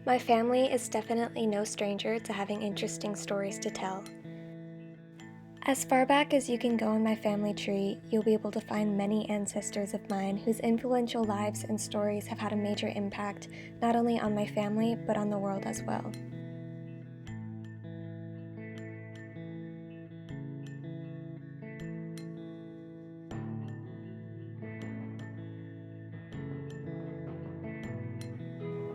My family is definitely no stranger to having interesting stories to tell. As far back as you can go in my family tree, you'll be able to find many ancestors of mine whose influential lives and stories have had a major impact not only on my family, but on the world as well.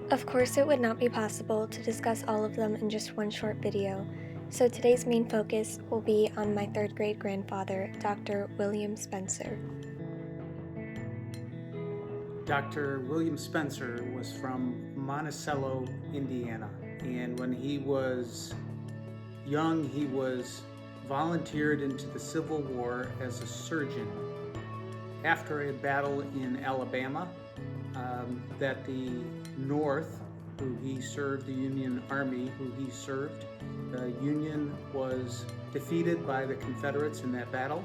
Of course, it would not be possible to discuss all of them in just one short video, so today's main focus will be on my third grade grandfather, Dr. William Spencer. Dr. William Spencer was from Monticello, Indiana, and when he was young, he was volunteered into the Civil War as a surgeon. After a battle in Alabama, that the North, who he served, the Union Army, who he served, the Union was defeated by the Confederates in that battle.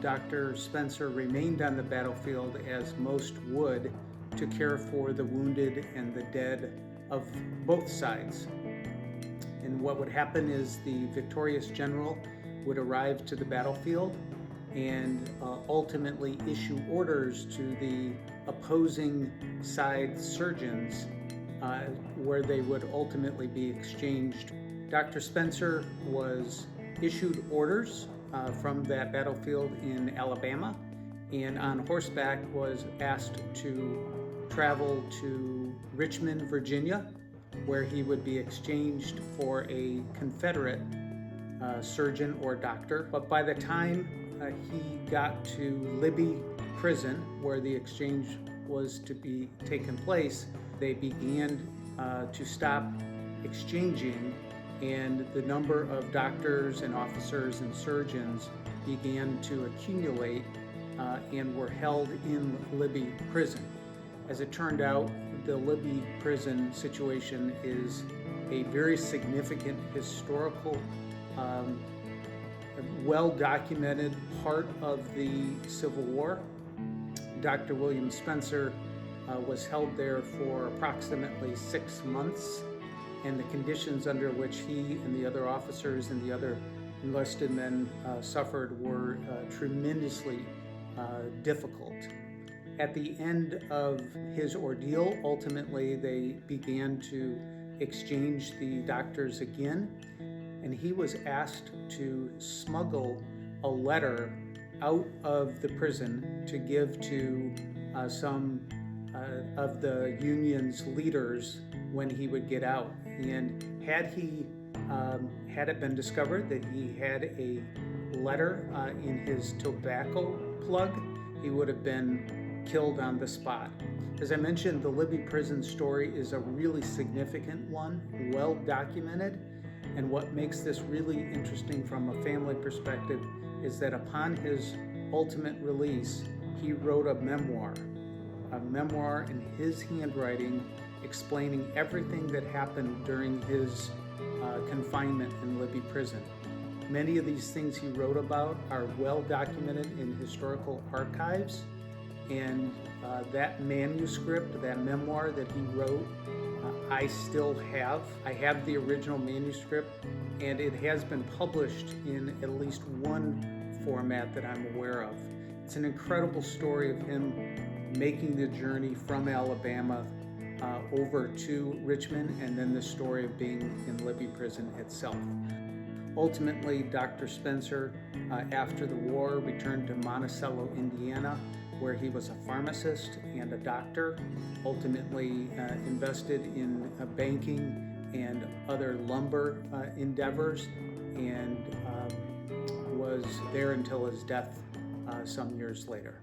Dr. Spencer remained on the battlefield, as most would, to care for the wounded and the dead of both sides. And what would happen is the victorious general would arrive to the battlefield and ultimately issue orders to the opposing side surgeons where they would ultimately be exchanged. Dr. Spencer was issued orders from that battlefield in Alabama, and on horseback was asked to travel to Richmond, Virginia, where he would be exchanged for a Confederate surgeon or doctor. But by the time he got to Libby Prison, where the exchange was to be taken place, they began to stop exchanging, and the number of doctors and officers and surgeons began to accumulate and were held in Libby Prison. As it turned out, the Libby Prison situation is a very significant historical, well-documented part of the Civil War. Dr. William Spencer was held there for approximately 6 months, and the conditions under which he and the other officers and the other enlisted men suffered were tremendously difficult. At the end of his ordeal, ultimately they began to exchange the doctors again, and he was asked to smuggle a letter out of the prison to give to some of the union's leaders when he would get out. And had it been discovered that he had a letter in his tobacco plug, he would have been killed on the spot. As I mentioned, the Libby Prison story is a really significant one, well documented, and what makes this really interesting from a family perspective is that upon his ultimate release, he wrote a memoir in his handwriting explaining everything that happened during his confinement in Libby Prison. Many of these things he wrote about are well documented in historical archives, and that manuscript, that memoir that he wrote, I still have. I have the original manuscript, and it has been published in at least one format that I'm aware of. It's an incredible story of him making the journey from Alabama over to Richmond, and then the story of being in Libby Prison itself. Ultimately, Dr. Spencer, after the war, returned to Monticello, Indiana, where he was a pharmacist and a doctor, ultimately invested in banking and other lumber endeavors, and was there until his death some years later.